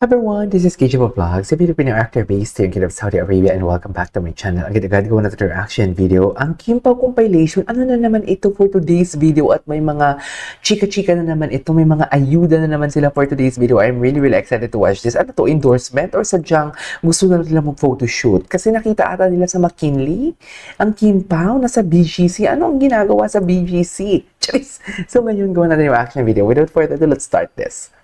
Everyone, this is KJ Vlogs, a Filipino actor based here in Kingdom of Saudi Arabia, and welcome back to my channel. Agad-agad gawa na ito reaction video. Ang Kim Pao compilation, ano na naman ito for today's video, at may mga chika-chika na naman ito, may mga ayuda na naman sila for today's video. I'm really excited to watch this. Ano to, endorsement or sadyang gusto na nila mag-photoshoot? Kasi nakita ata nila sa McKinley, ang Kim Pao nasa BGC. Ano ang ginagawa sa BGC? Charis! So ngayon gawa natin yung reaction video. Without further ado, let's start this.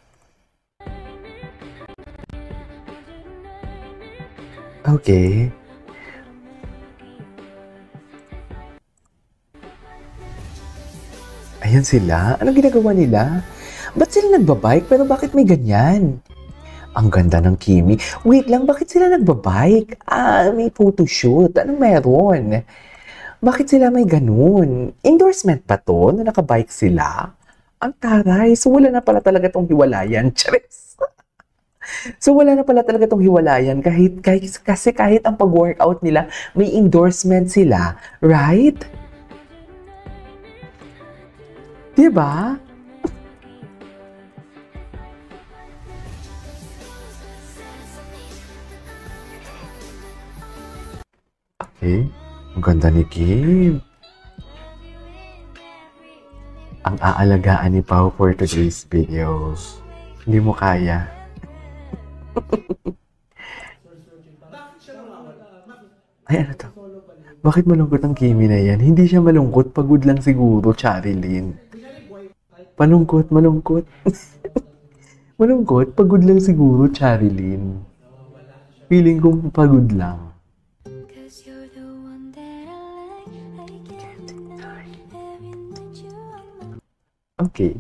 Okay. Ayan sila. Anong ginagawa nila? Ba't sila nagbabike? Pero bakit may ganyan? Ang ganda ng Kimi. Wait lang, bakit sila nagbabike? May photoshoot. Anong meron? Bakit sila may ganun? Endorsement pa to na nakabike sila? Ang taray. So wala na pala talaga tong hiwalayan. Charis! So wala na pala talaga itong hiwalayan kasi kahit ang pag-workout nila, may endorsement sila. Right? Diba? Okay. Ang ganda ni Kim. Ang aalagaan ni Pao for today's video. Hindi mo kaya. Ay, ano to? Bakit malungkot ang Kimi na yan? Hindi siya malungkot. Pagod lang siguro, Charilyn. Malungkot. Malungkot? Pagod lang siguro, Charilyn. Feeling kong pagod lang. Okay.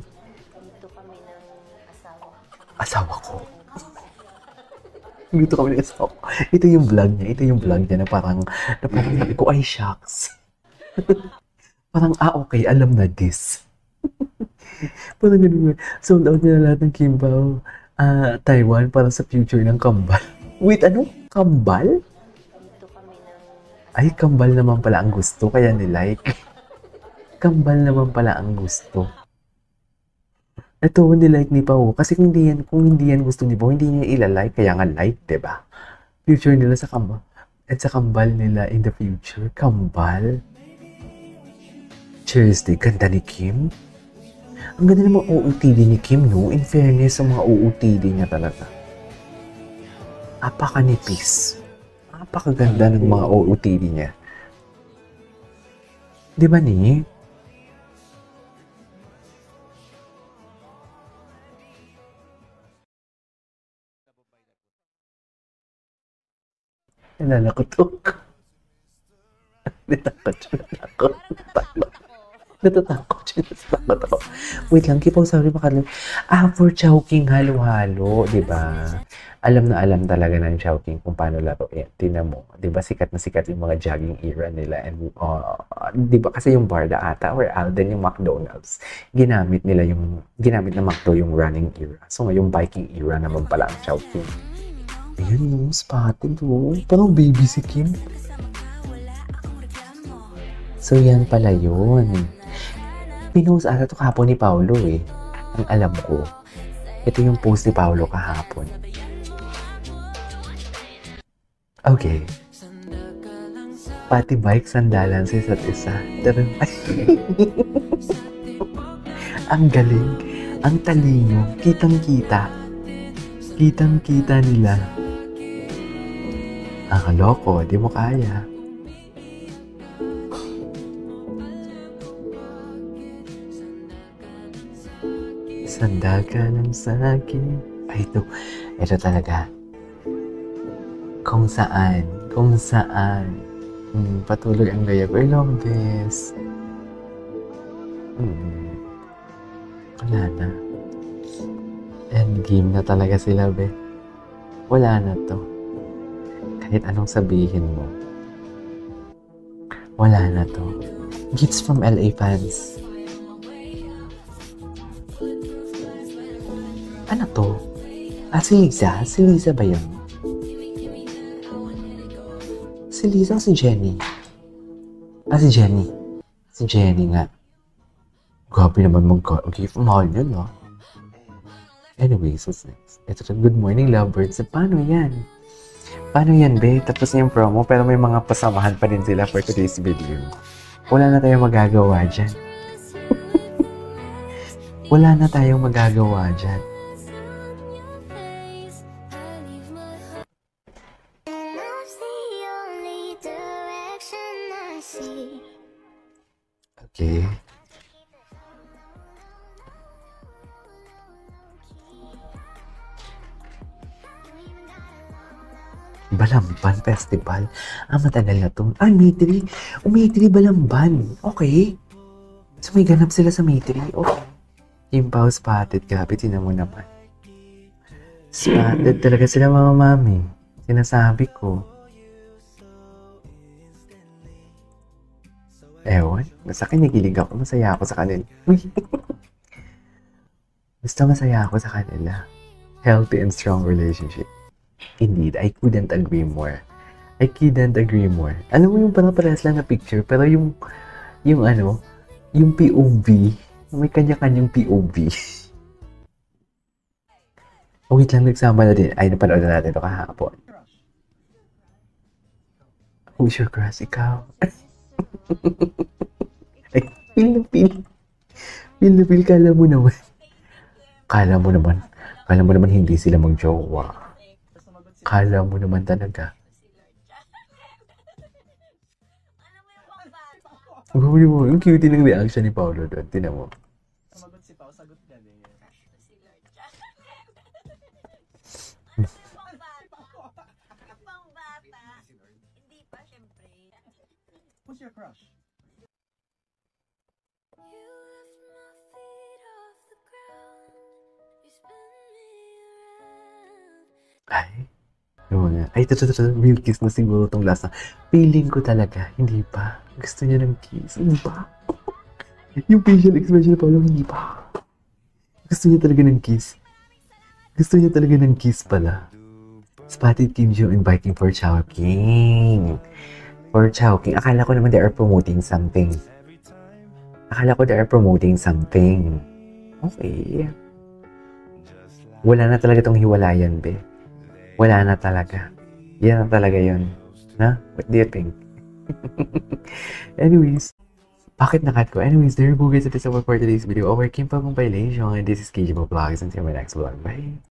Asawa ko. Dito kami ng asawa ko. Ito yung vlog niya na parang sabi ko, ay shucks. Parang, okay, alam na this. Parang ganun. Sold out niya na lahat ng Kim Pao, Taiwan para sa future ng kambal. Wait, ano? Kambal? Ay, kambal naman pala ang gusto, kaya nilike. Kambal naman pala ang gusto. Ito, nilike ni Pao. Kasi kung hindi yan gusto ni Pao, hindi niya ilalike. Kaya nga like, diba? Future nila sa kambal. At sa kambal nila in the future. Kambal? Seriously, ganda ni Kim? Ang ganda ng mga OOTD ni Kim, no? In fairness, sa mga OOTD niya talaga. Napakanipis. Napakaganda ng mga OOTD niya. Diba ni? Nananakotok. Natatakot ako. Wait lang, Kim Pao, sorry makalim. For Chowking, halo-halo, diba? Alam na alam talaga ng Chowking kung paano laruin. Tingnan mo, diba sikat na sikat yung mga jogging era nila. And, diba kasi yung Barda ata or Alden yung McDonald's, ginamit na McDo yung running era. So ngayon biking era naman pala ang Chowking. Ayan yung spotted oh. Parang baby si Kim. So yan pala yun. Pinost ata ito kahapon ni Paolo eh. Ang alam ko. Ito yung post ni Paolo kahapon. Okay. Pati bike sandalan sa isa't isa. Ang galing. Ang talino. Kitang-kita. Kitang-kita nila. Kaloko, di mo kaya. Sandal ka lang sa akin. Ay, ito talaga. Kung saan. Patuloy ang gaya ko. I love this. Wala na. Endgame na talaga sila, be. Wala na to. Kahit anong sabihin mo, wala na to. Gifts from LA fans. Ano to? Si Lisa? Si Lisa ba yun? Si Lisa, si Jenny. Si Jenny. Si Jenny nga. Grabe naman mag-give. Mahal yun, no? Anyways, what's next? Ito na, good morning, lovebirds. Paano yan? Paano yan, be? Tapos na yung promo, pero may mga pasamahan pa din sila for today's video. Wala na tayong magagawa dyan. Wala na tayong magagawa dyan. Okay. Balamban Festival. Matagal na to. May 3. May 3 Balamban. Okay. So may ganap sila sa May 3. Okay. Yung Pao Spotted. Grabe, tinan mo naman. Spotted talaga sila, mga mami. Sinasabi ko. Ewan. Basta kinikilig ako. Masaya ako sa kanila. Basta masaya ako sa kanila. Healthy and strong relationship. Indeed, I couldn't agree more. I couldn't agree more. Alam mo yung parang parehas lang na picture, pero yung POV, may kanya-kanyang POV. Oh, wait lang, nagsama na din. Ay, napanood na natin ito kahapon. Who's your crush? Ikaw? Ay, feel na feel. Feel na feel, kala mo naman hindi sila mag-jowa. Kala mo naman talaga. Ang cute ng reaction ni Paolo doon. Tinan mo. Sumagot si Pao, sagot na din. Pangbata. Hindi pa, syempre. Who's your crush? Ay. Ay, ito. Real kiss na siguro itong last na. Feeling ko talaga, hindi pa. Gusto niya ng kiss. Hindi pa. Yung facial expression ni Paolo, hindi pa. Gusto niya talaga ng kiss. Gusto niya talaga ng kiss pala. Spotted Kim Joo inviting for Chowking. For Chowking. Akala ko naman they are promoting something. Okay. Wala na talaga tong hiwalayan, be. Wala na talaga. Yan na talaga yun. Na? What do you think? Anyways, bakit nakat ko? Anyways, there you go guys. It is over for today's video. Our Kim Pa compilation. And this is KJ Vlogs. Until my next vlog. Bye!